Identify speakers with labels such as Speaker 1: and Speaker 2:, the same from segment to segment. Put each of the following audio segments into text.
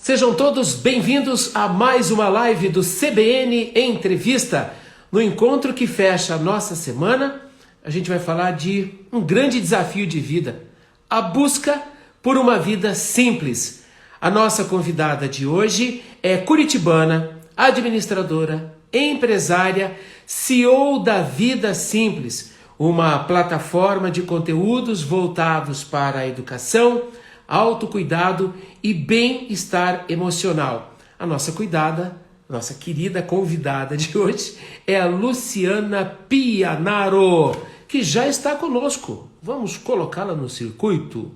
Speaker 1: Sejam todos bem-vindos a mais uma live do CBN Entrevista. No encontro que fecha a nossa semana, a gente vai falar de um grande desafio de vida, a busca por uma vida simples. A nossa convidada de hoje é curitibana, administradora, empresária, CEO da Vida Simples, uma plataforma de conteúdos voltados para a educação, autocuidado e bem-estar emocional. A nossa querida convidada de hoje é a Luciana Pianaro, que já está conosco. Vamos colocá-la no circuito.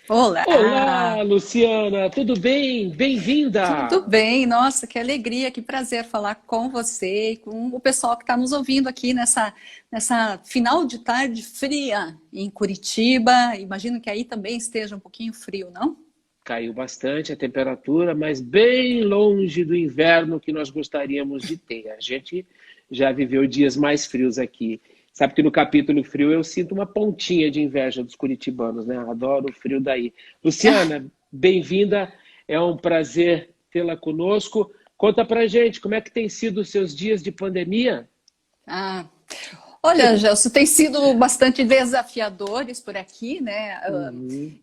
Speaker 2: Olá!
Speaker 1: Olá, Luciana, tudo bem? Bem-vinda!
Speaker 2: Tudo bem? Nossa, que alegria, que prazer falar com você e com o pessoal que está nos ouvindo aqui nessa final de tarde fria em Curitiba. Imagino que aí também esteja um pouquinho frio, não?
Speaker 1: Caiu bastante a temperatura, mas bem longe do inverno que nós gostaríamos de ter. A gente já viveu dias mais frios aqui. Sabe que no capítulo frio eu sinto uma pontinha de inveja dos curitibanos, né? Adoro o frio daí. Luciana, bem-vinda. É um prazer tê-la conosco. Conta pra gente, como é que tem sido os seus dias de pandemia?
Speaker 2: Ah, olha, Gelson, tem sido bastante desafiadores por aqui, né?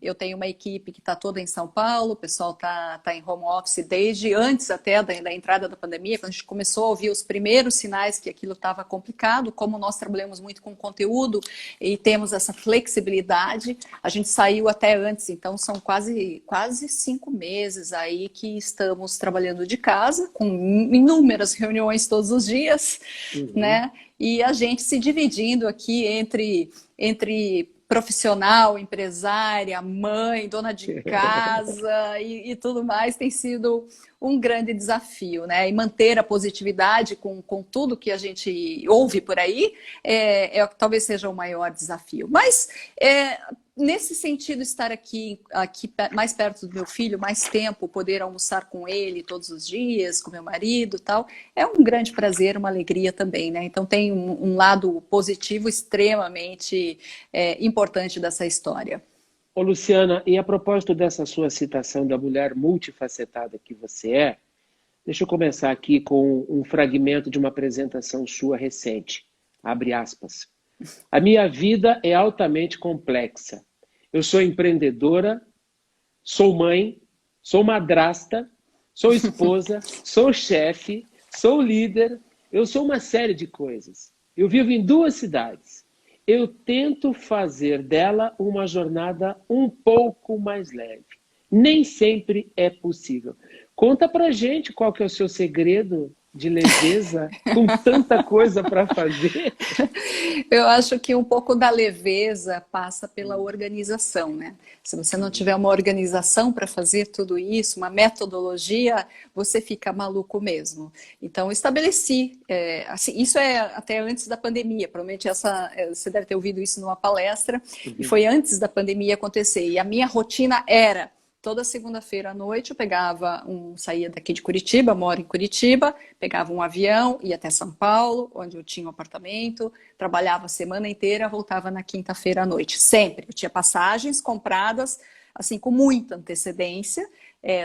Speaker 2: Eu tenho uma equipe que está toda em São Paulo, o pessoal tá em home office desde antes até da entrada da pandemia, quando a gente começou a ouvir os primeiros sinais que aquilo estava complicado. Como nós trabalhamos muito com conteúdo e temos essa flexibilidade, a gente saiu até antes, então são quase 5 meses aí que estamos trabalhando de casa, com inúmeras reuniões todos os dias, né? E a gente se dividindo aqui entre profissional, empresária, mãe, dona de casa e tudo mais, tem sido um grande desafio, né? E manter a positividade com tudo que a gente ouve por aí talvez seja o maior desafio. Mas nesse sentido, estar aqui mais perto do meu filho, mais tempo, poder almoçar com ele todos os dias, com meu marido e tal, é um grande prazer, uma alegria também, né? Então tem um lado positivo extremamente importante dessa história.
Speaker 1: Ô, Luciana, e a propósito dessa sua citação da mulher multifacetada que você é, deixa eu começar aqui com um fragmento de uma apresentação sua recente. Abre aspas. A minha vida é altamente complexa. Eu sou empreendedora, sou mãe, sou madrasta, sou esposa, sou chefe, sou líder, eu sou uma série de coisas. Eu vivo em 2 cidades. Eu tento fazer dela uma jornada um pouco mais leve. Nem sempre é possível. Conta pra gente qual que é o seu segredo de leveza com tanta coisa para fazer.
Speaker 2: Eu acho que um pouco da leveza passa pela organização, né? Se você não tiver uma organização para fazer tudo isso, uma metodologia, você fica maluco mesmo. Então, eu estabeleci, assim, isso é até antes da pandemia, provavelmente você deve ter ouvido isso numa palestra, e foi antes da pandemia acontecer. E a minha rotina era: toda segunda-feira à noite eu saía daqui de Curitiba, moro em Curitiba, pegava um avião, ia até São Paulo, onde eu tinha um apartamento, trabalhava a semana inteira, voltava na quinta-feira à noite. Sempre. Eu tinha passagens compradas, assim, com muita antecedência,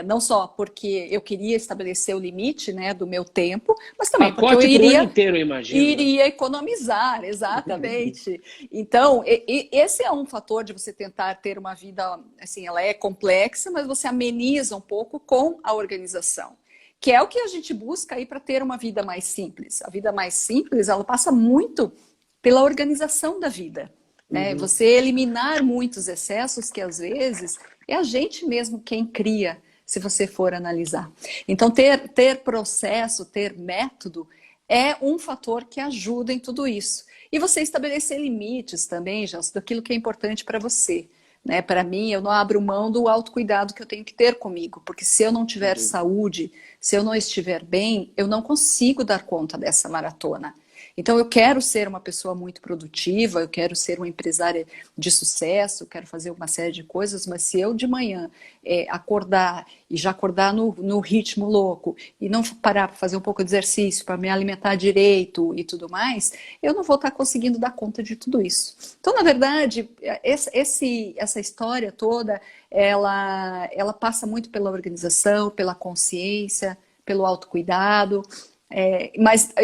Speaker 2: não só porque eu queria estabelecer o limite, né, do meu tempo, mas também porque eu
Speaker 1: Pacote pro ano inteiro, eu imagino.
Speaker 2: iria economizar, exatamente. Então, esse é um fator de você tentar ter uma vida, assim, ela é complexa, mas você ameniza um pouco com a organização, que é o que a gente busca aí para ter uma vida mais simples. A vida mais simples, ela passa muito pela organização da vida, né? Você eliminar muitos excessos que às vezes é a gente mesmo quem cria, se você for analisar. Então, ter processo, ter método é um fator que ajuda em tudo isso. E você estabelecer limites também, Gelson, daquilo que é importante para você. Né? Para mim, eu não abro mão do autocuidado que eu tenho que ter comigo, porque se eu não tiver saúde, se eu não estiver bem, eu não consigo dar conta dessa maratona. Então, eu quero ser uma pessoa muito produtiva, eu quero ser uma empresária de sucesso, eu quero fazer uma série de coisas, mas se eu de manhã acordar e já acordar no ritmo louco e não parar para fazer um pouco de exercício, para me alimentar direito e tudo mais, eu não vou estar conseguindo dar conta de tudo isso. Então, na verdade, essa história toda, ela passa muito pela organização, pela consciência, pelo autocuidado. Mas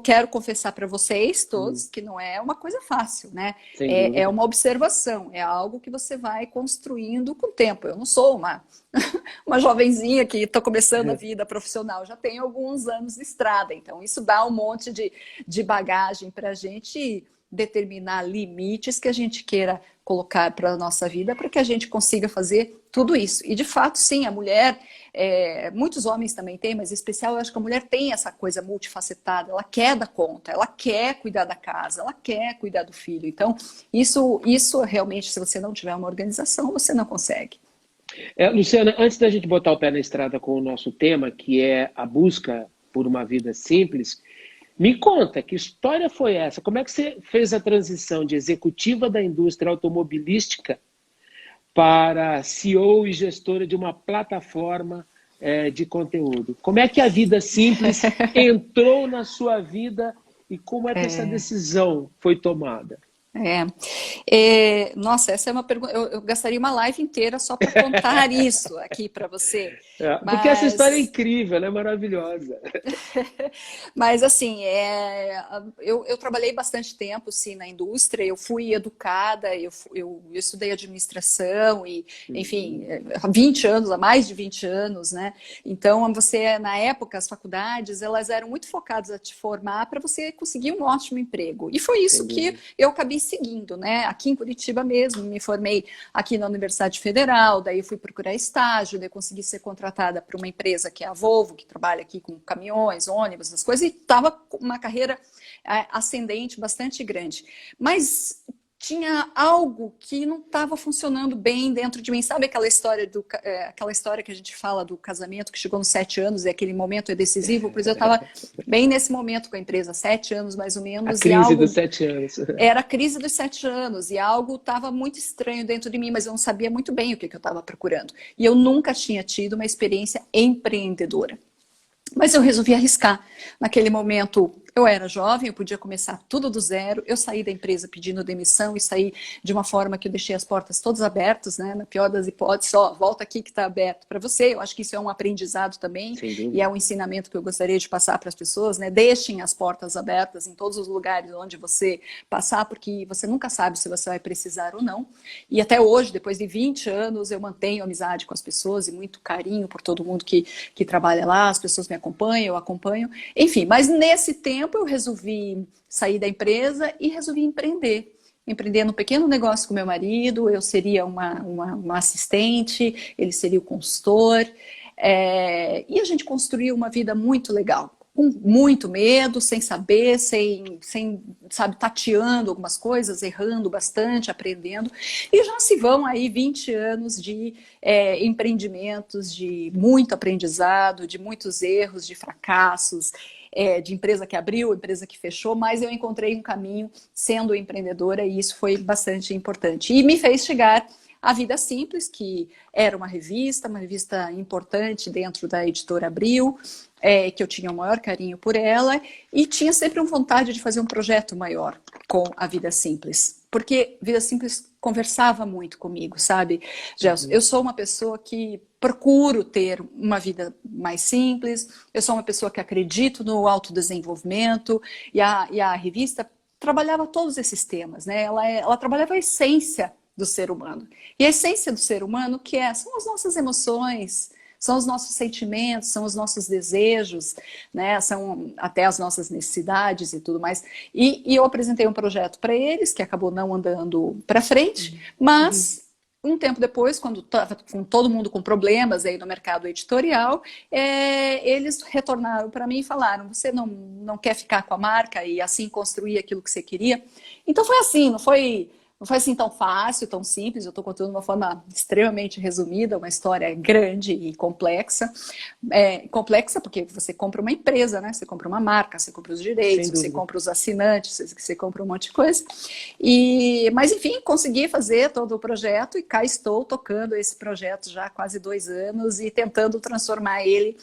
Speaker 2: quero confessar para vocês todos que não é uma coisa fácil, né? É uma observação, é algo que você vai construindo com o tempo. Eu não sou uma jovenzinha que está começando a vida profissional, já tenho alguns anos de estrada, então isso dá um monte de bagagem para a gente determinar limites que a gente queira colocar para a nossa vida para que a gente consiga fazer tudo isso. E de fato, sim, a mulher, muitos homens também têm, mas em especial eu acho que a mulher tem essa coisa multifacetada, ela quer dar conta, ela quer cuidar da casa, ela quer cuidar do filho. Então, isso realmente, se você não tiver uma organização, você não consegue.
Speaker 1: Luciana, antes da gente botar o pé na estrada com o nosso tema, que é a busca por uma vida simples, me conta, que história foi essa? Como é que você fez a transição de executiva da indústria automobilística para CEO e gestora de uma plataforma de conteúdo? Como é que a vida simples entrou na sua vida e como é que essa decisão foi tomada?
Speaker 2: Nossa, essa é uma pergunta. Eu gastaria uma live inteira só para contar isso aqui para você.
Speaker 1: Porque essa história é incrível, ela é maravilhosa.
Speaker 2: Mas assim, eu trabalhei bastante tempo sim, na indústria, eu fui educada, eu estudei administração e, enfim, há 20 anos, há mais de 20 anos, né? Então, na época, as faculdades, elas eram muito focadas a te formar para você conseguir um ótimo emprego. E foi isso que eu acabei seguindo, né? Aqui em Curitiba mesmo, me formei aqui na Universidade Federal, daí eu fui procurar estágio, daí consegui ser contratada para uma empresa que é a Volvo, que trabalha aqui com caminhões, ônibus, essas coisas, e estava com uma carreira ascendente bastante grande. Mas tinha algo que não estava funcionando bem dentro de mim. Sabe aquela história que a gente fala do casamento que chegou nos 7 anos e aquele momento é decisivo? Pois eu estava bem nesse momento com a empresa, 7 anos mais ou menos.
Speaker 1: A crise dos 7 anos.
Speaker 2: Era a crise dos 7 anos e algo estava muito estranho dentro de mim, mas eu não sabia muito bem o que eu estava procurando. E eu nunca tinha tido uma experiência empreendedora. Mas eu resolvi arriscar. Naquele momento, eu era jovem, eu podia começar tudo do zero. Eu saí da empresa pedindo demissão e saí de uma forma que eu deixei as portas todas abertas, né? Na pior das hipóteses, volta aqui que está aberto para você. Eu acho que isso é um aprendizado também e é um ensinamento que eu gostaria de passar para as pessoas, né? Deixem as portas abertas em todos os lugares onde você passar, porque você nunca sabe se você vai precisar ou não. E até hoje, depois de 20 anos, eu mantenho amizade com as pessoas e muito carinho por todo mundo que trabalha lá. As pessoas me acompanham, eu acompanho. Enfim, mas nesse tempo eu resolvi sair da empresa e resolvi empreender. Empreender num pequeno negócio com meu marido, eu seria uma assistente, ele seria o consultor. E a gente construiu uma vida muito legal. Com muito medo, sem saber, sabe, tateando algumas coisas, errando bastante, aprendendo. E já se vão aí 20 anos de empreendimentos, de muito aprendizado, de muitos erros, de fracassos, de empresa que abriu, empresa que fechou, mas eu encontrei um caminho sendo empreendedora e isso foi bastante importante. E me fez chegar à Vida Simples, que era uma revista importante dentro da editora Abril, que eu tinha o maior carinho por ela e tinha sempre uma vontade de fazer um projeto maior com a Vida Simples, porque Vida Simples conversava muito comigo, sabe, Gelson? Eu sou uma pessoa que procuro ter uma vida mais simples, eu sou uma pessoa que acredito no autodesenvolvimento e a revista trabalhava todos esses temas, né? Ela trabalhava a essência do ser humano. E a essência do ser humano são as nossas emoções, são os nossos sentimentos, são os nossos desejos, né? São até as nossas necessidades e tudo mais. E eu apresentei um projeto para eles, que acabou não andando para frente, mas um tempo depois, quando estava com todo mundo com problemas aí no mercado editorial, eles retornaram para mim e falaram: você não quer ficar com a marca e assim construir aquilo que você queria? Então foi assim, não não foi assim tão fácil, tão simples. Eu estou contando de uma forma extremamente resumida, uma história grande e complexa. Complexa porque você compra uma empresa, né? Você compra uma marca, você compra os direitos, você compra os assinantes, você compra um monte de coisa. Mas, enfim, consegui fazer todo o projeto e cá estou tocando esse projeto já há quase 2 anos e tentando transformar ele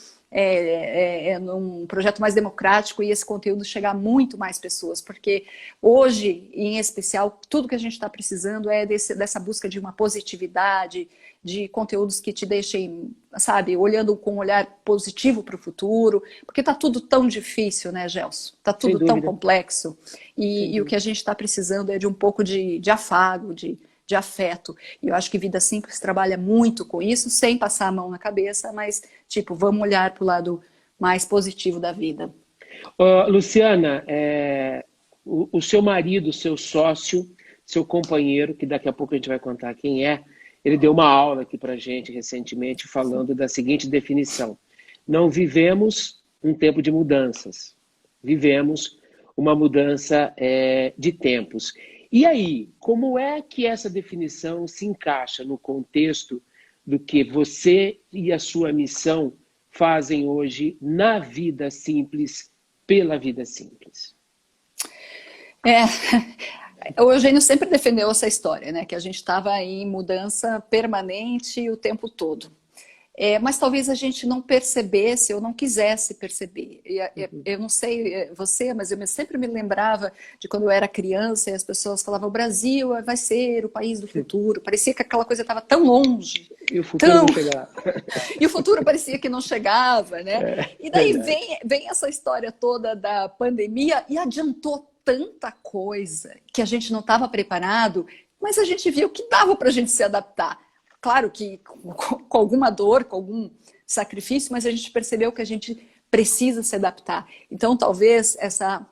Speaker 2: num projeto mais democrático e esse conteúdo chegar a muito mais pessoas, porque hoje, em especial, tudo que a gente está precisando é dessa busca de uma positividade, de conteúdos que te deixem, sabe, olhando com um olhar positivo para o futuro, porque está tudo tão difícil, né, Gelson? Está tudo tão complexo e o que a gente está precisando é de um pouco de afago, de afeto. E eu acho que Vida Simples trabalha muito com isso, sem passar a mão na cabeça, mas, tipo, vamos olhar para o lado mais positivo da vida.
Speaker 1: Luciana, o seu marido, seu sócio, seu companheiro, que daqui a pouco a gente vai contar quem é, ele deu uma aula aqui para a gente recentemente falando da seguinte definição: não vivemos um tempo de mudanças, vivemos uma mudança de tempos. E aí, como é que essa definição se encaixa no contexto do que você e a sua missão fazem hoje na Vida Simples, pela Vida Simples?
Speaker 2: O Eugênio sempre defendeu essa história, né? Que a gente estava em mudança permanente o tempo todo. Mas talvez a gente não percebesse ou não quisesse perceber. Eu não sei você, mas eu sempre me lembrava de quando eu era criança e as pessoas falavam: o Brasil vai ser o país do futuro. Parecia que aquela coisa estava tão longe.
Speaker 1: E o futuro não chegava.
Speaker 2: E o futuro parecia que não chegava, né? E daí vem essa história toda da pandemia e adiantou tanta coisa que a gente não estava preparado, mas a gente viu que dava para a gente se adaptar. Claro que com alguma dor, com algum sacrifício, mas a gente percebeu que a gente precisa se adaptar. Então, talvez essa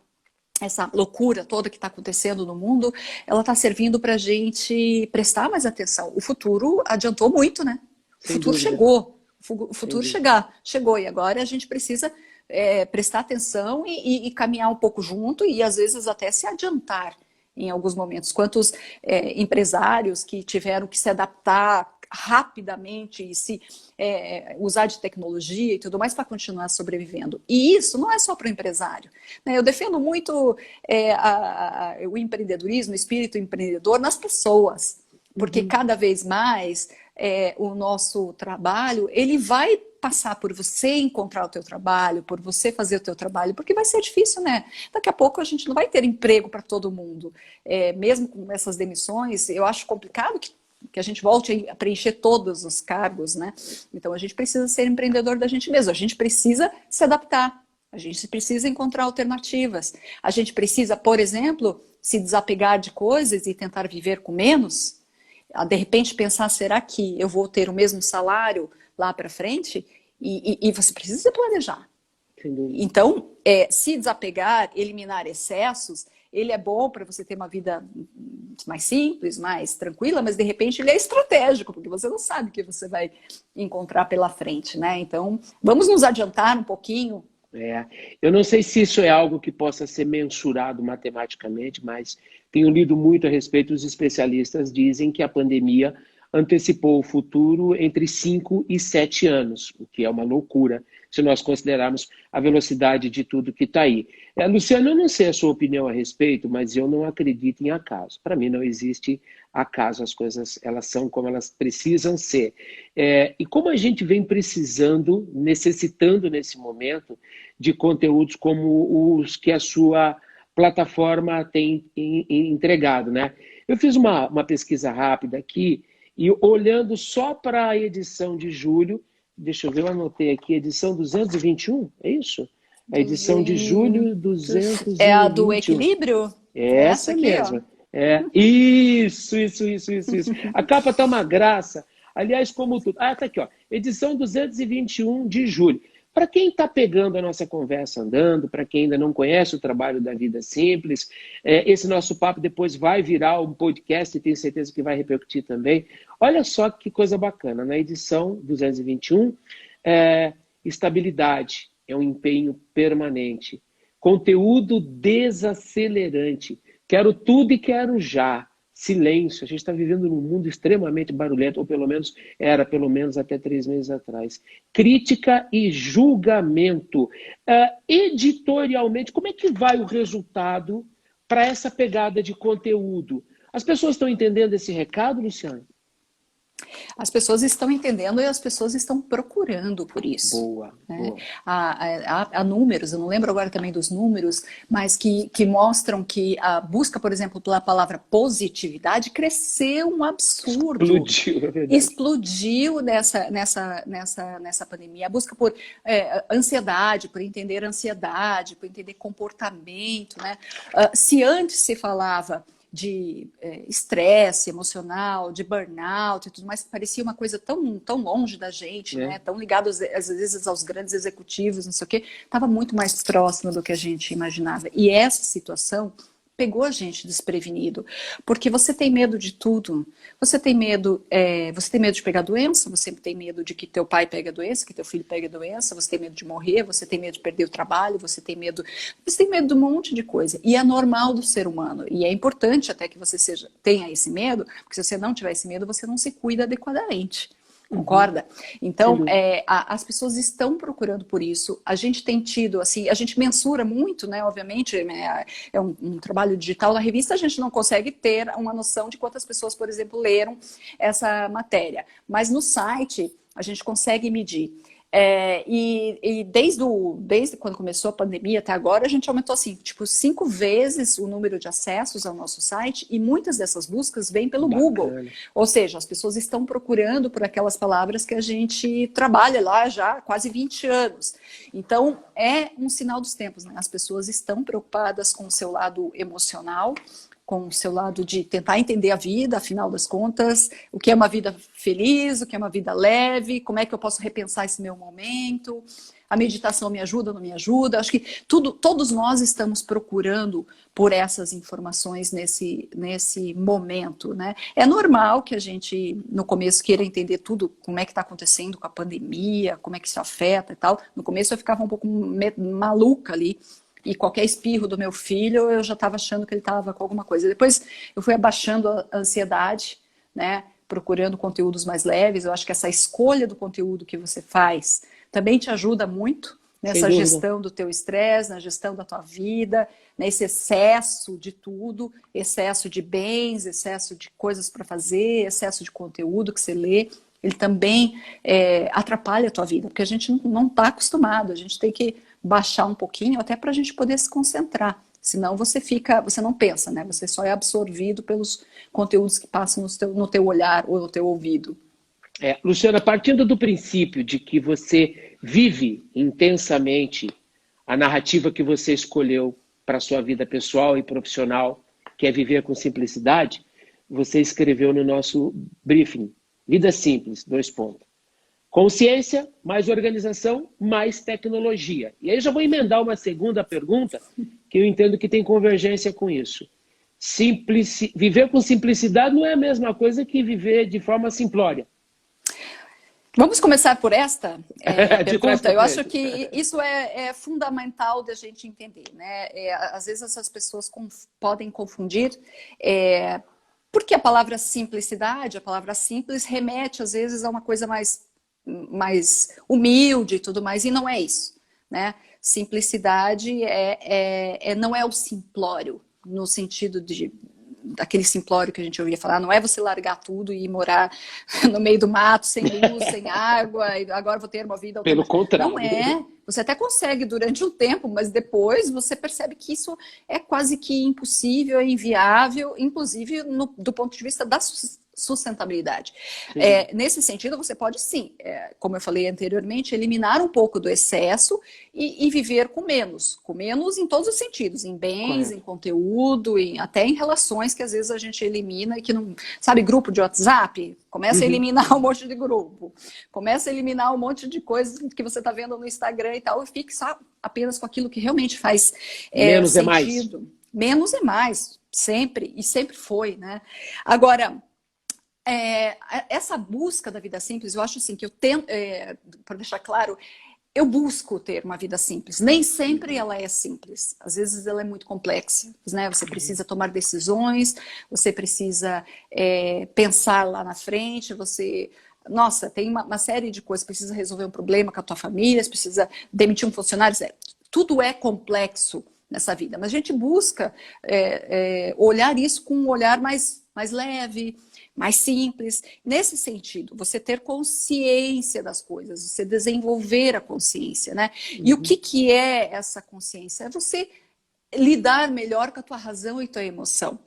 Speaker 2: loucura toda que está acontecendo no mundo, ela está servindo para a gente prestar mais atenção. O futuro adiantou muito, né? O futuro chegou. O futuro chegou. E agora a gente precisa prestar atenção e caminhar um pouco junto e, às vezes, até se adiantar em alguns momentos. Quantos empresários que tiveram que se adaptar rapidamente e usar de tecnologia e tudo mais para continuar sobrevivendo. E isso não é só para o empresário, né? Eu defendo muito o empreendedorismo, o espírito empreendedor nas pessoas, porque cada vez mais o nosso trabalho, ele vai passar por você encontrar o teu trabalho, por você fazer o teu trabalho, porque vai ser difícil, né? Daqui a pouco a gente não vai ter emprego para todo mundo. Mesmo com essas demissões, eu acho complicado que a gente volte a preencher todos os cargos, né? Então a gente precisa ser empreendedor da gente mesmo, a gente precisa se adaptar, a gente precisa encontrar alternativas, a gente precisa, por exemplo, se desapegar de coisas e tentar viver com menos, de repente pensar, será que eu vou ter o mesmo salário lá para frente? E você precisa planejar. Então, se desapegar, eliminar excessos, ele é bom para você ter uma vida mais simples, mais tranquila, mas de repente ele é estratégico, porque você não sabe o que você vai encontrar pela frente, né? Então, vamos nos adiantar um pouquinho.
Speaker 1: Eu não sei se isso é algo que possa ser mensurado matematicamente, mas tenho lido muito a respeito. Os especialistas dizem que a pandemia antecipou o futuro entre 5 e 7 anos, o que é uma loucura, se nós considerarmos a velocidade de tudo que está aí. Luciano, eu não sei a sua opinião a respeito, mas eu não acredito em acaso. Para mim não existe acaso, as coisas elas são como elas precisam ser. E como a gente vem precisando, necessitando nesse momento de conteúdos como os que a sua plataforma tem entregado, né? Eu fiz uma pesquisa rápida aqui e olhando só para a edição de julho, deixa eu ver, eu anotei aqui, edição 221, é isso? A edição de julho 221.
Speaker 2: É a do equilíbrio?
Speaker 1: Essa
Speaker 2: aqui,
Speaker 1: mesma. Isso. A capa tá uma graça. Aliás, como tudo. Tá aqui, ó. Edição 221 de julho. Para quem está pegando a nossa conversa andando, para quem ainda não conhece o trabalho da Vida Simples, esse nosso papo depois vai virar um podcast e tenho certeza que vai repercutir também. Olha só que coisa bacana. Na edição 221, estabilidade é um empenho permanente. Conteúdo desacelerante. Quero tudo e quero já. silêncio. A gente está vivendo num mundo extremamente barulhento, ou pelo menos até 3 meses atrás. Crítica e julgamento. Editorialmente, como é que vai o resultado para essa pegada de conteúdo? As pessoas estão entendendo esse recado, Luciana?
Speaker 2: As pessoas estão entendendo e as pessoas estão procurando por isso.
Speaker 1: Boa,
Speaker 2: Né?
Speaker 1: boa.
Speaker 2: Há números, eu não lembro agora também dos números, mas que mostram que a busca, por exemplo, pela palavra positividade cresceu um absurdo.
Speaker 1: Explodiu, é verdade.
Speaker 2: Explodiu nessa pandemia. A busca por ansiedade, por entender ansiedade, por entender comportamento. Né? Se antes se falava de estresse emocional, de burnout e tudo mais, parecia uma coisa tão longe da gente, né? Tão ligado às vezes aos grandes executivos, não sei o quê, estava muito mais próximo do que a gente imaginava. E essa situação pegou a gente desprevenido, porque você tem medo de tudo. Você tem medo de pegar doença, você tem medo de que teu pai pegue a doença, que teu filho pegue a doença, você tem medo de morrer, você tem medo de perder o trabalho, você tem medo de um monte de coisa. E é normal do ser humano. E é importante até que você tenha esse medo, porque se você não tiver esse medo, você não se cuida adequadamente. Concorda? Então, as pessoas estão procurando por isso. A gente tem tido, assim, a gente mensura muito, né? Obviamente, é um trabalho digital na revista, a gente não consegue ter uma noção de quantas pessoas, por exemplo, leram essa matéria. Mas no site, a gente consegue medir. E desde quando começou a pandemia até agora, a gente aumentou assim, tipo, 5 vezes o número de acessos ao nosso site, e muitas dessas buscas vêm pelo Google. Ou seja, as pessoas estão procurando por aquelas palavras que a gente trabalha lá já há quase 20 anos. Então, é um sinal dos tempos, né? As pessoas estão preocupadas com o seu lado emocional, com o seu lado de tentar entender a vida, afinal das contas, o que é uma vida feliz, o que é uma vida leve, como é que eu posso repensar esse meu momento, a meditação me ajuda ou não me ajuda. Acho que todos nós estamos procurando por essas informações nesse momento, né? É normal que a gente, no começo, queira entender tudo, como é que está acontecendo com a pandemia, como é que isso afeta e tal. No começo eu ficava um pouco maluca ali, e qualquer espirro do meu filho, eu já estava achando que ele estava com alguma coisa. Depois eu fui abaixando a ansiedade, né? Procurando conteúdos mais leves. Eu acho que essa escolha do conteúdo que você faz também te ajuda muito nessa gestão do teu estresse, na gestão da tua vida, nesse excesso de tudo, excesso de bens, excesso de coisas para fazer, excesso de conteúdo que você lê. Ele também atrapalha a tua vida, porque a gente não está acostumado, a gente tem que baixar um pouquinho até para a gente poder se concentrar. Senão você não pensa, né? Você só é absorvido pelos conteúdos que passam no teu olhar ou no teu ouvido.
Speaker 1: Luciana, partindo do princípio de que você vive intensamente a narrativa que você escolheu para a sua vida pessoal e profissional, que é viver com simplicidade, você escreveu no nosso briefing, Vida Simples, 2 pontos. Consciência, mais organização, mais tecnologia. E aí eu já vou emendar uma segunda pergunta, que eu entendo que tem convergência com isso. Viver com simplicidade não é a mesma coisa que viver de forma simplória.
Speaker 2: Vamos começar por esta pergunta. Eu acho que isso é fundamental da gente entender, né? Às vezes essas pessoas podem confundir, porque a palavra simplicidade, a palavra simples, remete às vezes a uma coisa mais humilde e tudo mais, e não é isso, né? Simplicidade não é o simplório, no sentido daquele simplório que a gente ouvia falar, não é você largar tudo e ir morar no meio do mato, sem luz, sem água, e agora vou ter uma vida
Speaker 1: Pelo contrário.
Speaker 2: Não é. Você até consegue durante um tempo, mas depois você percebe que isso é quase que impossível, é inviável, inclusive do ponto de vista da sustentabilidade. Nesse sentido, você pode sim, como eu falei anteriormente, eliminar um pouco do excesso e viver com menos em todos os sentidos, em bens, correto, em conteúdo, até em relações que às vezes a gente elimina e que não... Sabe, grupo de WhatsApp? Começa a eliminar um monte de grupo, começa a eliminar um monte de coisas que você está vendo no Instagram e tal, e fique só apenas com aquilo que realmente faz
Speaker 1: menos
Speaker 2: sentido.
Speaker 1: É mais.
Speaker 2: Menos é mais, sempre, e sempre foi, né? Agora, essa busca da vida simples, eu acho assim, que eu tento, para deixar claro, eu busco ter uma vida simples. Nem sempre ela é simples. Às vezes ela é muito complexa, né? Você precisa tomar decisões, você precisa pensar lá na frente, Nossa, tem uma série de coisas. Precisa resolver um problema com a tua família, você precisa demitir um funcionário. Tudo é complexo nessa vida. Mas a gente busca olhar isso com um olhar mais leve, mais simples. Nesse sentido, você ter consciência das coisas, você desenvolver a consciência, né? E o que é essa consciência? É você lidar melhor com a tua razão e tua emoção.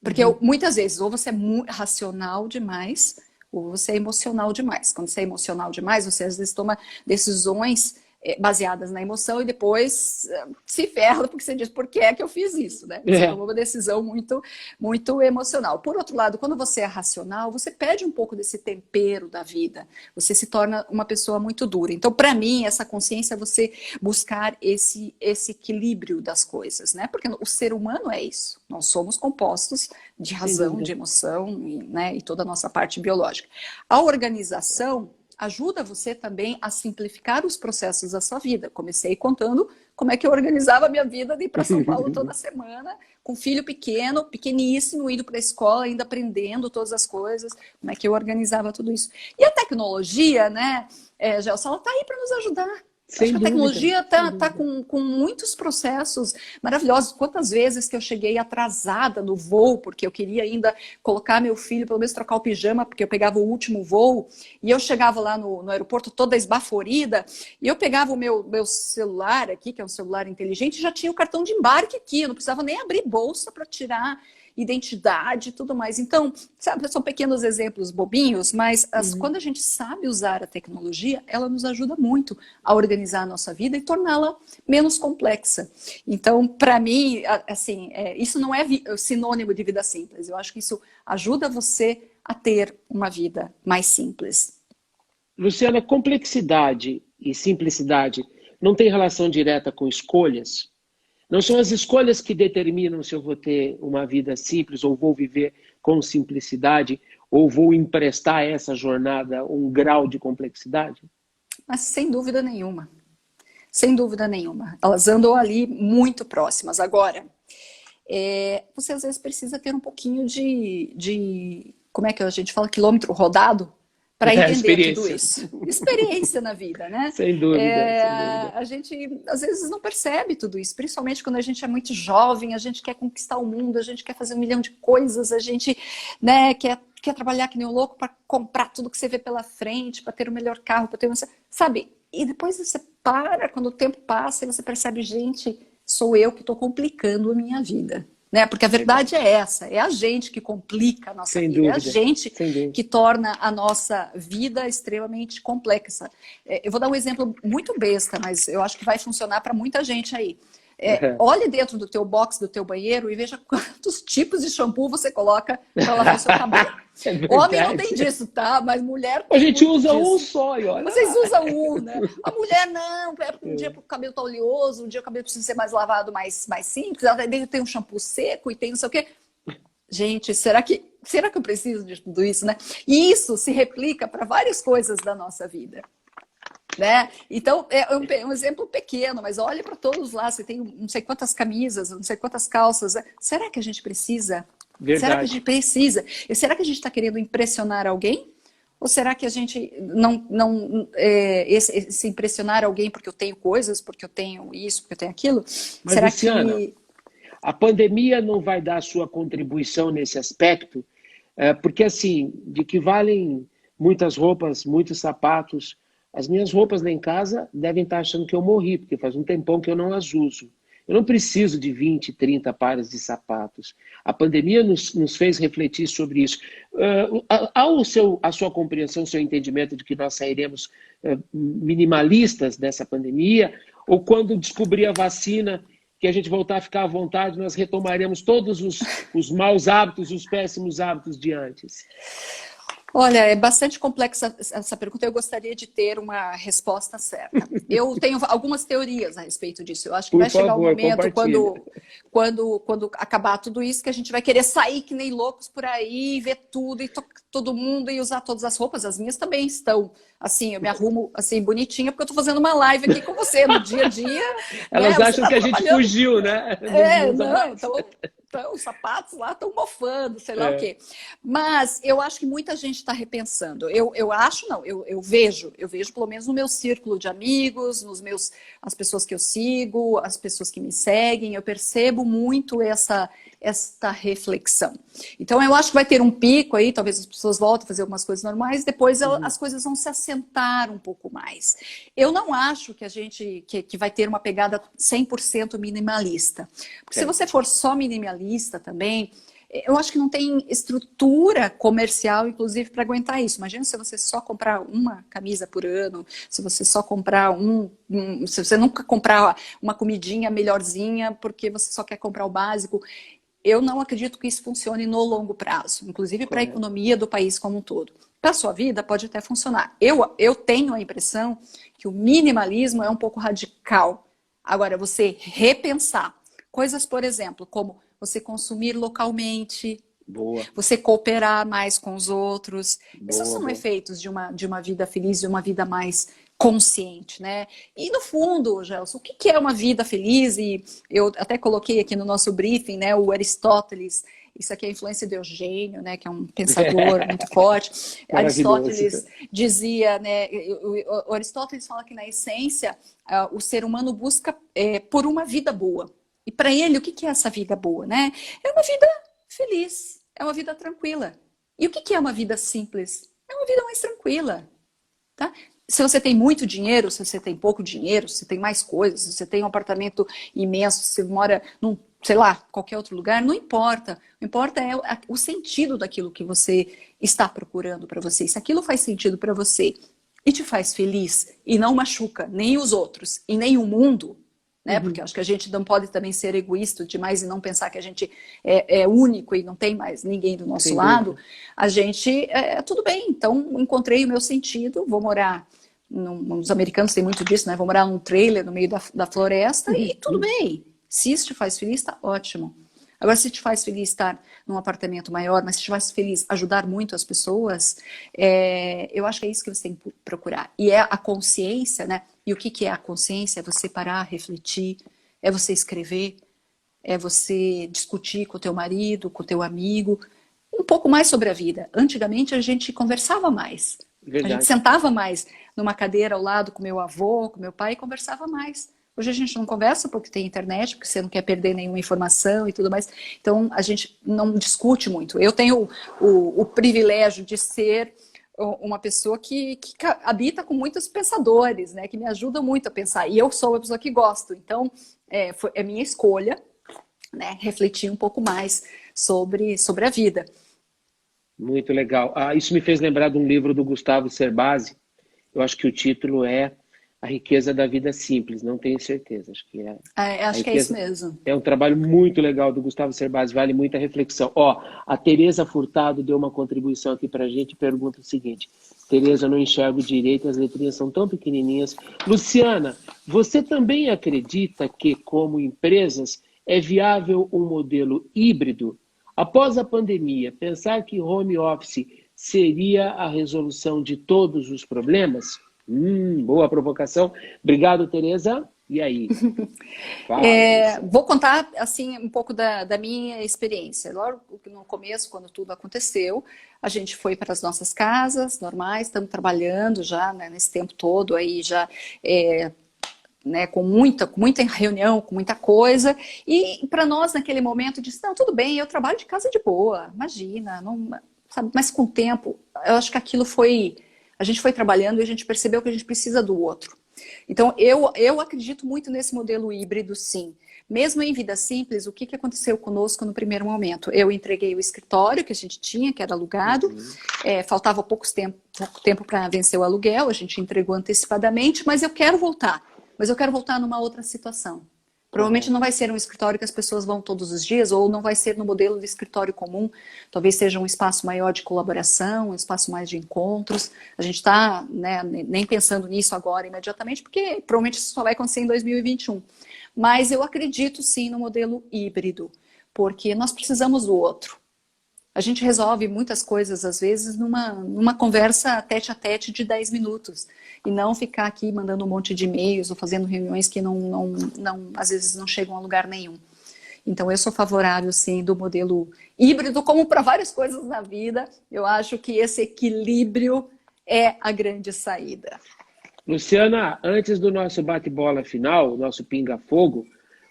Speaker 2: Porque muitas vezes, ou você é muito racional demais, ou você é emocional demais. Quando você é emocional demais, você às vezes toma decisões baseadas na emoção e depois se ferra porque você diz, por que é que eu fiz isso, né? Você tomou uma decisão muito, muito emocional. Por outro lado, quando você é racional, você perde um pouco desse tempero da vida. Você se torna uma pessoa muito dura. Então, para mim, essa consciência é você buscar esse equilíbrio das coisas, né? Porque o ser humano é isso. Nós somos compostos de razão, de emoção, né? E toda a nossa parte biológica. A organização ajuda você também a simplificar os processos da sua vida. Comecei contando como é que eu organizava a minha vida de ir para São Paulo toda semana, com filho pequeno, pequeníssimo, indo para a escola, ainda aprendendo todas as coisas, como é que eu organizava tudo isso. E a tecnologia, né, Gelson, ela está aí para nos ajudar. Acho que a tecnologia está com muitos processos maravilhosos. Quantas vezes que eu cheguei atrasada no voo, porque eu queria ainda colocar meu filho, pelo menos trocar o pijama, porque eu pegava o último voo, e eu chegava lá no aeroporto toda esbaforida, e eu pegava o meu celular aqui, que é um celular inteligente, e já tinha o cartão de embarque aqui, eu não precisava nem abrir bolsa para tirar identidade e tudo mais. Então, sabe, são pequenos exemplos bobinhos, mas quando a gente sabe usar a tecnologia, ela nos ajuda muito a organizar a nossa vida e torná-la menos complexa. Então, para mim, assim, isso não é sinônimo de vida simples. Eu acho que isso ajuda você a ter uma vida mais simples.
Speaker 1: Luciana, complexidade e simplicidade não tem relação direta com escolhas? Não são as escolhas que determinam se eu vou ter uma vida simples, ou vou viver com simplicidade, ou vou emprestar a essa jornada um grau de complexidade?
Speaker 2: Mas sem dúvida nenhuma. Sem dúvida nenhuma. Elas andam ali muito próximas. Agora, você às vezes precisa ter um pouquinho de como é que a gente fala, quilômetro rodado, para entender tudo isso. Experiência na vida, né?
Speaker 1: Sem dúvida, sem dúvida.
Speaker 2: A gente, às vezes, não percebe tudo isso, principalmente quando a gente é muito jovem, a gente quer conquistar o mundo, a gente quer fazer 1 milhão de coisas, a gente, né, quer trabalhar que nem um louco para comprar tudo que você vê pela frente, para ter o melhor carro, para ter sabe? E depois você para, quando o tempo passa, e você percebe, gente, sou eu que estou complicando a minha vida. Né? Porque a verdade é essa, é a gente que complica a nossa vida, é a gente que torna a nossa vida extremamente complexa. Eu vou dar um exemplo muito besta, mas eu acho que vai funcionar para muita gente aí. Olhe dentro do teu box, do teu banheiro, e veja quantos tipos de shampoo você coloca para lavar o seu cabelo. Homem não tem disso, tá? Mas mulher tem.
Speaker 1: A gente usa
Speaker 2: disso.
Speaker 1: Um só, e olha.
Speaker 2: Vocês usam um, né? A mulher não, um dia o cabelo tá oleoso, um dia o cabelo precisa ser mais lavado, mais simples, ela tem um shampoo seco e tem não sei o quê. Gente, será que eu preciso de tudo isso, né? E isso se replica para várias coisas da nossa vida. Né? Então, é um exemplo pequeno, mas olha para todos lá, você tem não sei quantas camisas, não sei quantas calças. Será que a gente precisa?
Speaker 1: Verdade.
Speaker 2: Será que a gente precisa? E será que a gente está querendo impressionar alguém? Ou será que a gente se impressionar alguém porque eu tenho coisas, porque eu tenho isso, porque eu tenho aquilo?
Speaker 1: Mas,
Speaker 2: será
Speaker 1: Luciana,
Speaker 2: que
Speaker 1: a pandemia não vai dar a sua contribuição nesse aspecto? Porque, assim, de que valem muitas roupas, muitos sapatos, as minhas roupas lá em casa devem estar achando que eu morri, porque faz um tempão que eu não as uso. Eu não preciso de 20, 30 pares de sapatos. A pandemia nos fez refletir sobre isso. A sua compreensão, o seu entendimento de que nós sairemos minimalistas dessa pandemia, ou quando descobrir a vacina, que a gente voltar a ficar à vontade, nós retomaremos todos os maus hábitos, os péssimos hábitos de antes?
Speaker 2: Olha, é bastante complexa essa pergunta, eu gostaria de ter uma resposta certa. Eu tenho algumas teorias a respeito disso. Eu acho que vai chegar um momento quando acabar tudo isso, que a gente vai querer sair que nem loucos por aí, ver tudo, e todo mundo, e usar todas as roupas. As minhas também estão, assim, eu me arrumo, assim, bonitinha, porque eu tô fazendo uma live aqui com você, no dia a dia, né?
Speaker 1: Elas
Speaker 2: Você
Speaker 1: acham
Speaker 2: tá
Speaker 1: que a gente
Speaker 2: trabalhando.
Speaker 1: fugiu, né? Não usa
Speaker 2: Não,
Speaker 1: mais.
Speaker 2: então os sapatos lá estão mofando, sei lá o
Speaker 1: É.
Speaker 2: quê. Mas eu acho que muita gente está repensando. Eu acho, não, eu vejo pelo menos no meu círculo de amigos, as pessoas que eu sigo, as pessoas que me seguem, eu percebo muito esta reflexão. Então eu acho que vai ter um pico aí, talvez as pessoas voltem a fazer algumas coisas normais, depois as coisas vão se assentar um pouco mais. Eu não acho que a gente que vai ter uma pegada 100% minimalista. Porque se você for só minimalista também, eu acho que não tem estrutura comercial, inclusive, para aguentar isso. Imagina se você só comprar uma camisa por ano, se você só comprar se você nunca comprar uma comidinha melhorzinha, porque você só quer comprar o básico. Eu não acredito que isso funcione no longo prazo, inclusive para a economia do país como um todo. Para a sua vida, pode até funcionar. Eu tenho a impressão que o minimalismo é um pouco radical. Agora, você repensar coisas, por exemplo, como você consumir localmente,
Speaker 1: Boa,
Speaker 2: você cooperar mais com os outros. Esses
Speaker 1: boa,
Speaker 2: são
Speaker 1: boa.
Speaker 2: efeitos de uma vida feliz, de uma vida mais consciente, né? E no fundo, Gelson, o que é uma vida feliz? E eu até coloquei aqui no nosso briefing, né, o Aristóteles. Isso aqui é a influência de Eugênio, né, que é um pensador muito forte.
Speaker 1: Maravilhoso.
Speaker 2: Aristóteles dizia, né, o Aristóteles fala que na essência o ser humano busca por uma vida boa. E para ele, o que é essa vida boa, né? É uma vida feliz, é uma vida tranquila. E o que é uma vida simples? É uma vida mais tranquila, tá? Se você tem muito dinheiro, se você tem pouco dinheiro, se você tem mais coisas, se você tem um apartamento imenso, se você mora num, sei lá, qualquer outro lugar, não importa. O que importa é o sentido daquilo que você está procurando para você. Se aquilo faz sentido para você e te faz feliz e não machuca nem os outros e nem o mundo, né? Porque acho que a gente não pode também ser egoísta demais e não pensar que a gente é único e não tem mais ninguém do nosso
Speaker 1: Sem
Speaker 2: lado.
Speaker 1: dúvida.
Speaker 2: A gente, tudo bem, então encontrei o meu sentido, vou morar, os americanos têm muito disso, né? Vou morar num trailer no meio da floresta e tudo bem. Se isso te faz feliz, está ótimo. Agora, se te faz feliz estar num apartamento maior, mas se te faz feliz ajudar muito as pessoas, eu acho que é isso que você tem que procurar. E é a consciência, né? E o que é a consciência? É você parar, refletir, é você escrever, é você discutir com o teu marido, com o teu amigo, um pouco mais sobre a vida. Antigamente a gente conversava mais. A gente
Speaker 1: Verdade.
Speaker 2: sentava mais numa cadeira ao lado com meu avô, com meu pai e conversava mais. Hoje a gente não conversa porque tem internet, porque você não quer perder nenhuma informação e tudo mais. Então a gente não discute muito. Eu tenho o privilégio de ser uma pessoa que habita com muitos pensadores, né? Que me ajudam muito a pensar. E eu sou uma pessoa que gosto. Então é minha escolha, né? Refletir um pouco mais sobre a vida.
Speaker 1: Muito legal. Isso me fez lembrar de um livro do Gustavo Cerbasi. Eu acho que o título é A Riqueza da Vida Simples. Não tenho certeza. Acho que é a
Speaker 2: Acho que é isso
Speaker 1: riqueza.
Speaker 2: mesmo.
Speaker 1: É um trabalho muito legal do Gustavo Cerbasi, vale muita reflexão. A Tereza Furtado deu uma contribuição aqui para a gente e pergunta o seguinte: Tereza, eu não enxergo direito, as letrinhas são tão pequenininhas. Luciana, você também acredita que, como empresas, é viável um modelo híbrido? Após a pandemia, pensar que home office seria a resolução de todos os problemas? Boa provocação. Obrigado, Tereza. E aí? Fala,
Speaker 2: Vou contar assim um pouco da minha experiência. Logo no começo, quando tudo aconteceu, a gente foi para as nossas casas normais, estamos trabalhando já, né, nesse tempo todo aí já né, com muita reunião, com muita coisa. E para nós naquele momento disse, não, tudo bem, eu trabalho de casa de boa, imagina, não, sabe? Mas com o tempo, eu acho que aquilo a gente foi trabalhando e a gente percebeu que a gente precisa do outro. Então, eu acredito muito nesse modelo híbrido, sim. Mesmo em vida simples, o que aconteceu conosco no primeiro momento? Eu entreguei o escritório que a gente tinha, que era alugado, faltava pouco tempo para vencer o aluguel, a gente entregou antecipadamente, mas eu quero voltar. Mas eu quero voltar numa outra situação. Provavelmente não vai ser um escritório que as pessoas vão todos os dias, ou não vai ser no modelo de escritório comum. Talvez seja um espaço maior de colaboração, um espaço mais de encontros. A gente está, né, nem pensando nisso agora imediatamente, porque provavelmente isso só vai acontecer em 2021. Mas eu acredito sim no modelo híbrido, porque nós precisamos do outro. A gente resolve muitas coisas, às vezes, numa conversa tete a tete de 10 minutos. E não ficar aqui mandando um monte de e-mails ou fazendo reuniões que às vezes não chegam a lugar nenhum. Então, eu sou favorável, sim, do modelo híbrido, como para várias coisas na vida. Eu acho que esse equilíbrio é a grande saída.
Speaker 3: Luciana, antes do nosso bate-bola final, o nosso pinga-fogo,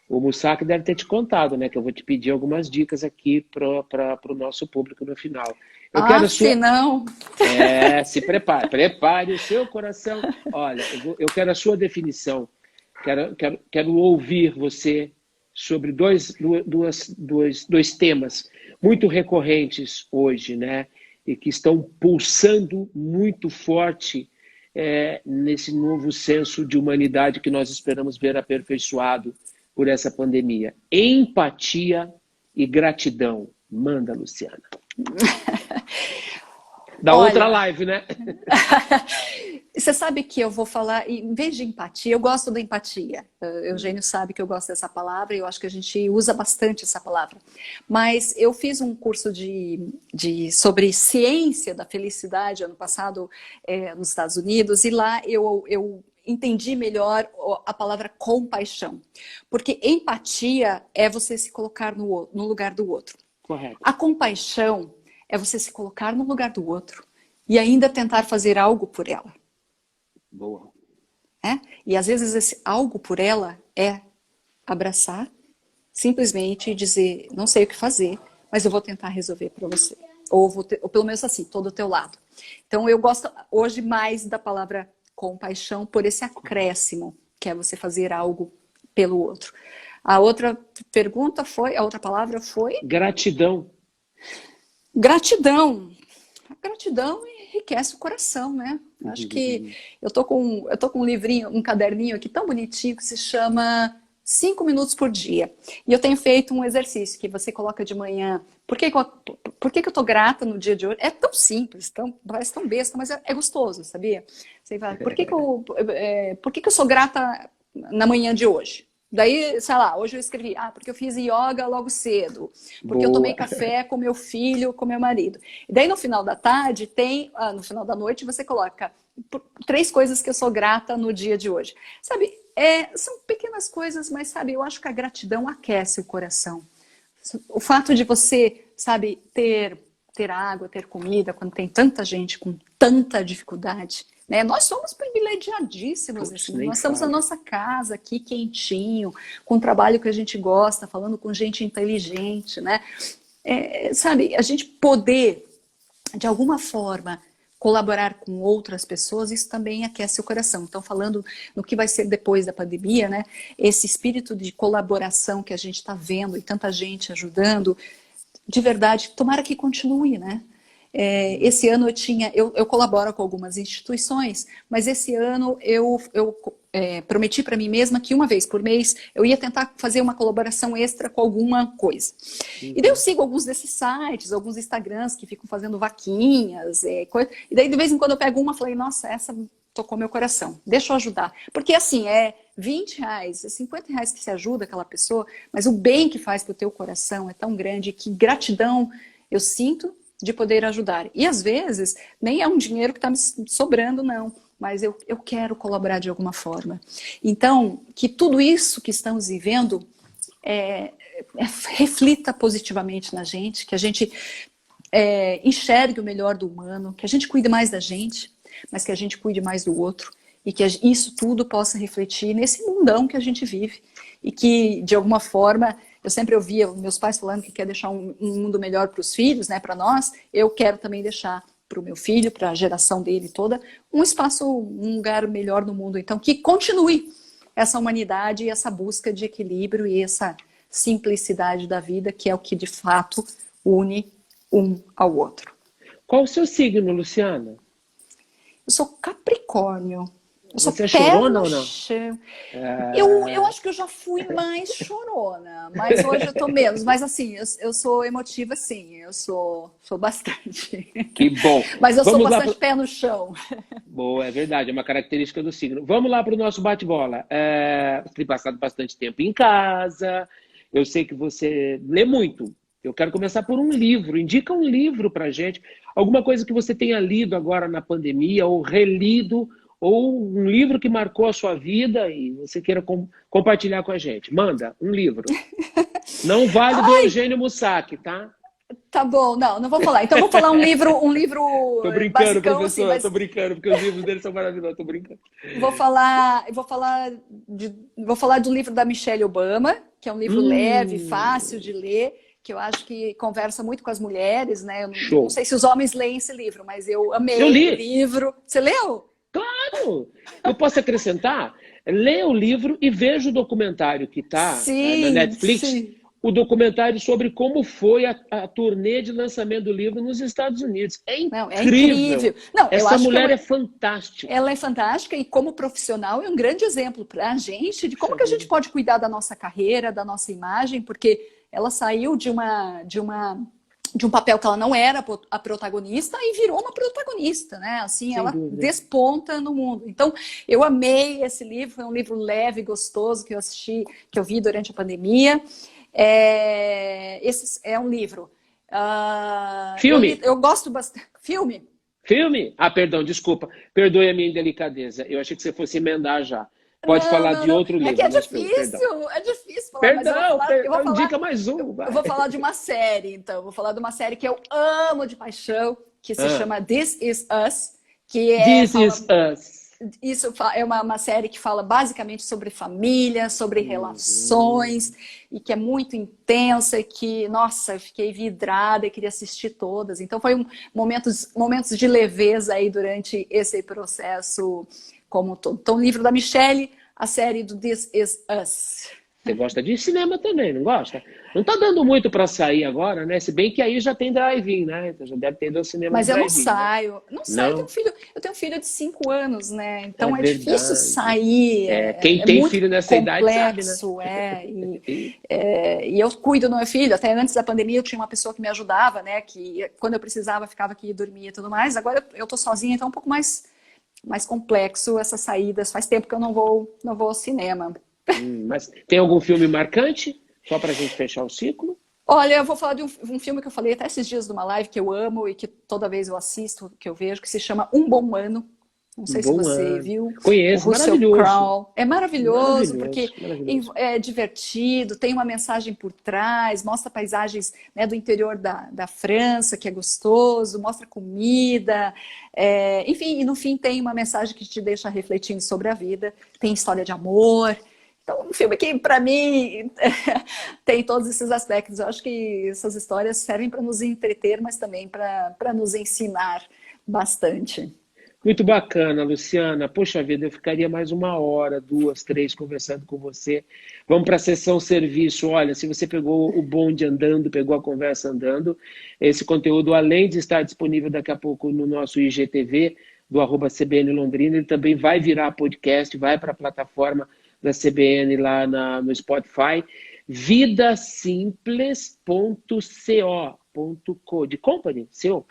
Speaker 3: o Mussac deve ter te contado, né? Que eu vou te pedir algumas dicas aqui para o nosso público no final.
Speaker 2: Se não...
Speaker 3: se prepare o seu coração. Olha, eu quero a sua definição. Quero ouvir você sobre dois temas muito recorrentes hoje, né? E que estão pulsando muito forte nesse novo senso de humanidade que nós esperamos ver aperfeiçoado por essa pandemia. Empatia e gratidão. Manda, Luciana. Outra live, né?
Speaker 2: Você sabe que eu vou falar, em vez de empatia, eu gosto da empatia. Eugênio sabe que eu gosto dessa palavra e eu acho que a gente usa bastante essa palavra. Mas eu fiz um curso sobre ciência da felicidade ano passado nos Estados Unidos e lá eu entendi melhor a palavra compaixão. Porque empatia é você se colocar no lugar do outro.
Speaker 3: Correto.
Speaker 2: A compaixão é você se colocar no lugar do outro e ainda tentar fazer algo por ela.
Speaker 3: Boa.
Speaker 2: E às vezes esse algo por ela é abraçar, simplesmente dizer, não sei o que fazer, mas eu vou tentar resolver para você. Ou pelo menos assim, tô do teu lado. Então eu gosto hoje mais da palavra compaixão por esse acréscimo, que é você fazer algo pelo outro. A outra palavra foi?
Speaker 3: Gratidão.
Speaker 2: Gratidão. A gratidão enriquece o coração, né? Acho que eu tô com um livrinho, um caderninho aqui tão bonitinho que se chama 5 minutos por dia. E eu tenho feito um exercício que você coloca de manhã. Por que eu tô grata no dia de hoje? É tão simples, parece tão besta, mas é gostoso, sabia? Você vai, por que eu sou grata na manhã de hoje? Daí, sei lá, hoje eu escrevi, porque eu fiz yoga logo cedo, porque eu tomei café com meu filho, com meu marido. E daí no final da tarde no final da noite você coloca 3 coisas que eu sou grata no dia de hoje. Sabe, são pequenas coisas, mas sabe, eu acho que a gratidão aquece o coração. O fato de você, sabe, ter água, ter comida, quando tem tanta gente com tanta dificuldade, né? Nós somos privilegiadíssimos. Nós estamos na nossa casa aqui, quentinho, com um trabalho que a gente gosta, falando com gente inteligente, né? Sabe, a gente poder, de alguma forma, colaborar com outras pessoas, isso também aquece o coração. Então, falando no que vai ser depois da pandemia, né? Esse espírito de colaboração que a gente está vendo e tanta gente ajudando, de verdade, tomara que continue, né? Esse ano eu colaboro com algumas instituições, mas esse ano eu prometi para mim mesma que uma vez por mês eu ia tentar fazer uma colaboração extra com alguma coisa. E daí eu sigo alguns desses sites, alguns Instagrams que ficam fazendo vaquinhas, e daí de vez em quando eu pego uma e falei, nossa, essa tocou meu coração, deixa eu ajudar. Porque assim, R$20, R$50 que se ajuda aquela pessoa, mas o bem que faz para o teu coração é tão grande que gratidão eu sinto de poder ajudar. E às vezes nem é um dinheiro que está me sobrando, não, mas eu quero colaborar de alguma forma. Então, que tudo isso que estamos vivendo reflita positivamente na gente, que a gente enxergue o melhor do humano, que a gente cuide mais da gente, mas que a gente cuide mais do outro, e que isso tudo possa refletir nesse mundão que a gente vive, e que, de alguma forma, eu sempre ouvia meus pais falando que quer deixar um mundo melhor para os filhos, né, para nós, eu quero também deixar para o meu filho, para a geração dele toda, um espaço, um lugar melhor no mundo. Então, que continue essa humanidade e essa busca de equilíbrio e essa simplicidade da vida, que é o que, de fato, une um ao outro.
Speaker 3: Qual o seu signo, Luciana?
Speaker 2: Eu sou Capricórnio. Eu sou
Speaker 3: Você é
Speaker 2: pé
Speaker 3: chorona
Speaker 2: no
Speaker 3: ou não?
Speaker 2: chão. Eu acho que eu já fui mais chorona, mas hoje eu tô menos. Mas assim, eu sou emotiva, sim. Eu sou bastante.
Speaker 3: Que bom.
Speaker 2: Mas eu sou
Speaker 3: Vamos lá.
Speaker 2: bastante pé no chão.
Speaker 3: Boa, é verdade, é uma característica do signo. Vamos lá para o nosso bate-bola. Você tem passado bastante tempo em casa, eu sei que você lê muito. Eu quero começar por um livro. Indica um livro para gente, alguma coisa que você tenha lido agora na pandemia, ou relido, ou um livro que marcou a sua vida e você queira compartilhar com a gente. Manda, um livro. Não vale do
Speaker 2: Ai,
Speaker 3: Eugênio Mussac, tá?
Speaker 2: tá bom, não vou falar. Então vou falar um livro
Speaker 3: Tô brincando,
Speaker 2: basicão, assim,
Speaker 3: professor, tô
Speaker 2: mas
Speaker 3: brincando, porque os livros dele são maravilhosos, tô brincando.
Speaker 2: vou falar do livro da Michelle Obama, que é um livro leve, fácil de ler, que eu acho que conversa muito com as mulheres, né? Eu não
Speaker 3: Show.
Speaker 2: sei se os homens leem esse livro, mas eu
Speaker 3: Eu
Speaker 2: amei o
Speaker 3: li.
Speaker 2: livro. Você leu?
Speaker 3: Claro! Eu posso acrescentar? Lê o livro e veja o documentário que está na
Speaker 2: Sim,
Speaker 3: Netflix,
Speaker 2: sim.
Speaker 3: o documentário sobre como foi a turnê de lançamento do livro nos Estados Unidos. É
Speaker 2: Não, é
Speaker 3: incrível!
Speaker 2: incrível. Não, eu
Speaker 3: Essa
Speaker 2: acho que
Speaker 3: mulher é fantástica.
Speaker 2: ela é fantástica e como profissional é um grande exemplo para a gente de como
Speaker 3: Puxa
Speaker 2: que a gente
Speaker 3: vida.
Speaker 2: pode cuidar da nossa carreira, da nossa imagem, porque ela saiu de um papel que ela não era a protagonista e virou uma protagonista, né? Assim,
Speaker 3: Sem
Speaker 2: ela
Speaker 3: dúvida.
Speaker 2: desponta no mundo. Então, eu amei esse livro, foi um livro leve, gostoso que eu vi durante a pandemia. Esse é um livro.
Speaker 3: Filme?
Speaker 2: Eu gosto bastante. Filme?
Speaker 3: Filme? Ah, perdão, desculpa. Perdoe a minha indelicadeza. Eu achei que você fosse emendar já. Pode falar de
Speaker 2: Não.
Speaker 3: outro
Speaker 2: É
Speaker 3: livro,
Speaker 2: que
Speaker 3: mas perdão.
Speaker 2: é difícil falar, mas
Speaker 3: Perdão,
Speaker 2: eu vou falar,
Speaker 3: indica mais um, vai.
Speaker 2: eu vou falar de uma série, então. Vou falar de uma série que eu amo de paixão, que se chama This Is Us, que
Speaker 3: This is us.
Speaker 2: isso é uma série que fala basicamente sobre família, sobre relações, e que é muito intensa, e que, nossa, eu fiquei vidrada e queria assistir todas. Então, foi momentos de leveza aí durante esse processo como um todo. Então, o livro da Michelle, a série do This Is Us.
Speaker 3: Você gosta de cinema também, não gosta? Não tá dando muito para sair agora, né? Se bem que aí já tem drive-in, né? Então já deve ter ido ao cinema
Speaker 2: Mas
Speaker 3: de
Speaker 2: eu não
Speaker 3: drive-in,
Speaker 2: saio.
Speaker 3: né?
Speaker 2: Não saio,
Speaker 3: Não?
Speaker 2: eu tenho um filho de 5 anos, né? Então é
Speaker 3: Verdade.
Speaker 2: difícil sair.
Speaker 3: Quem tem
Speaker 2: muito
Speaker 3: filho nessa idade sabe, né?
Speaker 2: complexo, e eu cuido do meu filho. Até antes da pandemia eu tinha uma pessoa que me ajudava, né? Que quando eu precisava ficava aqui e dormia e tudo mais. Agora eu tô sozinha, então é um pouco mais complexo essas saídas. Faz tempo que eu não vou ao cinema.
Speaker 3: Mas tem algum filme marcante? Só pra gente fechar o ciclo?
Speaker 2: Olha, eu vou falar de um filme que eu falei até esses dias numa live que eu amo e que toda vez eu assisto, que eu vejo, que se chama Um Bom Ano. Não sei se você viu.
Speaker 3: Conheço,
Speaker 2: O Russell
Speaker 3: maravilhoso.
Speaker 2: Crowe. É maravilhoso, porque
Speaker 3: maravilhoso.
Speaker 2: é divertido, tem uma mensagem por trás, mostra paisagens, né, do interior da França, que é gostoso, mostra comida, enfim, e no fim tem uma mensagem que te deixa refletindo sobre a vida, tem história de amor. Então, um filme que, para mim, tem todos esses aspectos. Eu acho que essas histórias servem para nos entreter, mas também para nos ensinar bastante.
Speaker 3: Muito bacana, Luciana. Poxa vida, eu ficaria mais 1 hora, 2, 3 conversando com você. Vamos para a sessão serviço. Olha, se você pegou o bonde andando, pegou a conversa andando, esse conteúdo, além de estar disponível daqui a pouco no nosso IGTV, do @CBN Londrina, ele também vai virar podcast, vai para a plataforma da CBN lá no Spotify, vidasimples.co. De company, seu?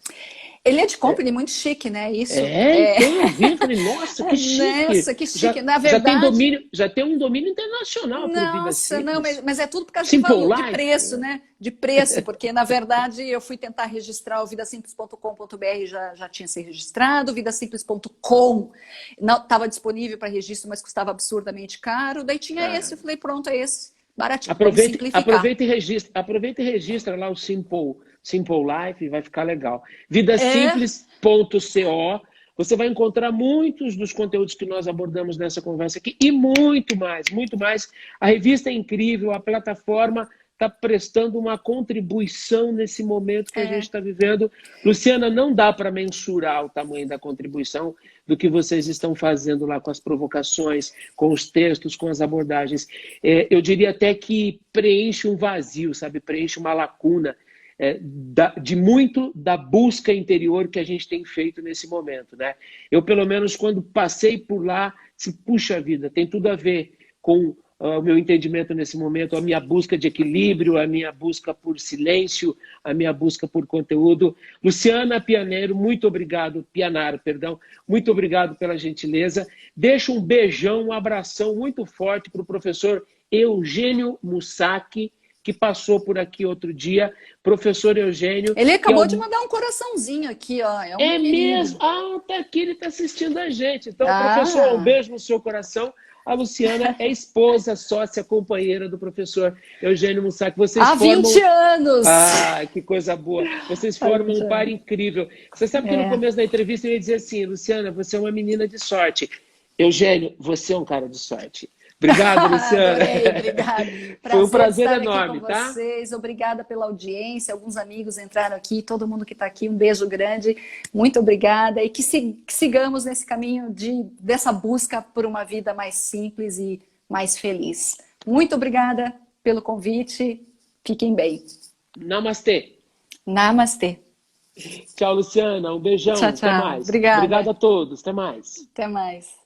Speaker 2: Ele é de company, muito chique, né? Isso.
Speaker 3: Então eu vi e falei, nossa, que chique.
Speaker 2: Nossa, que chique. Na verdade,
Speaker 3: já tem um domínio internacional para o Vida
Speaker 2: nossa,
Speaker 3: Simples.
Speaker 2: não, mas é tudo por causa
Speaker 3: Simple
Speaker 2: de
Speaker 3: Life,
Speaker 2: preço, né? De preço, porque na verdade eu fui tentar registrar o vidasimples.com.br, já tinha sido registrado, vidasimples.com não estava disponível para registro, mas custava absurdamente caro. Daí tinha esse, eu falei, pronto, é esse. Baratinho,
Speaker 3: Aproveita e registra lá o Simple Life, vai ficar legal. Vidasimples.co. Você vai encontrar muitos dos conteúdos que nós abordamos nessa conversa aqui e muito mais, muito mais. A revista é incrível, a plataforma está prestando uma contribuição nesse momento que a gente está vivendo. Luciana, não dá para mensurar o tamanho da contribuição do que vocês estão fazendo lá com as provocações, com os textos, com as abordagens. Eu diria até que preenche um vazio, sabe? Preenche uma lacuna de muito da busca interior que a gente tem feito nesse momento, né? Eu, pelo menos, quando passei por lá, puxa vida, tem tudo a ver com o meu entendimento nesse momento, a minha busca de equilíbrio, a minha busca por silêncio, a minha busca por conteúdo. Luciana Pianero, muito obrigado, Pianaro, perdão, muito obrigado pela gentileza. Deixo um beijão, um abração muito forte para o professor Eugênio Mussachi, que passou por aqui outro dia. Professor Eugênio...
Speaker 2: Ele acabou de mandar um coraçãozinho aqui, ó.
Speaker 3: É mesmo? Ah, tá aqui, ele está assistindo a gente. Então, professor, um beijo no seu coração. A Luciana é esposa, sócia, companheira do professor Eugênio Mussachi.
Speaker 2: Há 20 anos!
Speaker 3: Ah, que coisa boa! Vocês formam um par incrível. Você sabe que no começo da entrevista eu ia dizer assim, Luciana, você é uma menina de sorte. Eugênio, você é um cara de sorte. Obrigado, Luciana.
Speaker 2: Adorei, obrigado.
Speaker 3: Foi um prazer
Speaker 2: estar
Speaker 3: enorme,
Speaker 2: aqui com
Speaker 3: tá?
Speaker 2: vocês. Obrigada pela audiência. Alguns amigos entraram aqui, todo mundo que está aqui, um beijo grande. Muito obrigada. E que sigamos nesse caminho dessa busca por uma vida mais simples e mais feliz. Muito obrigada pelo convite. Fiquem bem.
Speaker 3: Namastê.
Speaker 2: Namastê.
Speaker 3: Tchau, Luciana. Um beijão.
Speaker 2: Tchau, tchau.
Speaker 3: Até mais.
Speaker 2: Obrigada.
Speaker 3: Obrigado a todos. Até mais.
Speaker 2: Até mais.